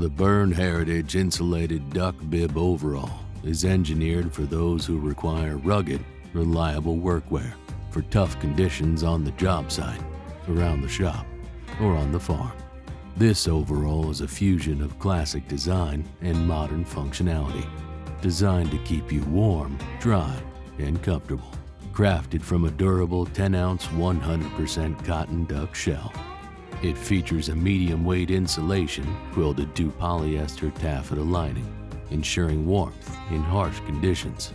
The Berne Heritage Insulated Duck Bib Overall is engineered for those who require rugged, reliable workwear for tough conditions on the job site, around the shop, or on the farm. This overall is a fusion of classic design and modern functionality, designed to keep you warm, dry, and comfortable. Crafted from a durable 10-ounce 100% cotton duck shell. It features a medium-weight insulation quilted to polyester taffeta lining, ensuring warmth in harsh conditions.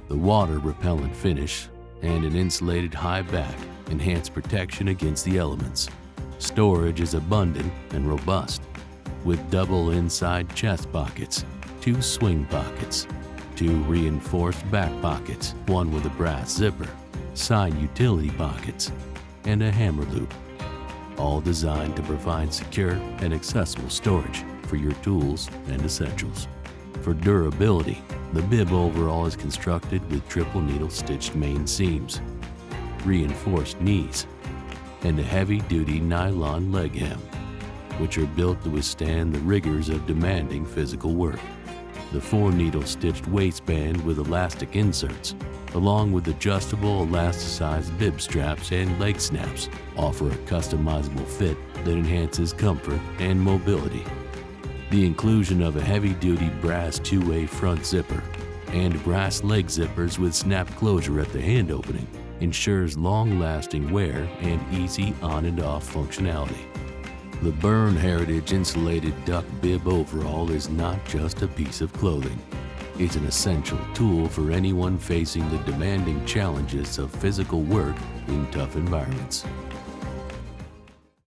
The water-repellent finish and an insulated high back enhance protection against the elements. Storage is abundant and robust, with double inside chest pockets, 2 swing pockets, 2 reinforced back pockets, 1 with a brass zipper, side utility pockets, and a hammer loop. All designed to provide secure and accessible storage for your tools and essentials. For durability, the bib overall is constructed with triple needle stitched main seams, reinforced knees, and a heavy-duty nylon leg hem, which are built to withstand the rigors of demanding physical work. The 4-needle stitched waistband with elastic inserts, along with adjustable elasticized bib straps and leg snaps, offer a customizable fit that enhances comfort and mobility. The inclusion of a heavy-duty brass 2-way front zipper and brass leg zippers with snap closure at the hand opening ensures long-lasting wear and easy on and off functionality. The Berne Heritage Insulated Duck Bib Overall is not just a piece of clothing. It's an essential tool for anyone facing the demanding challenges of physical work in tough environments.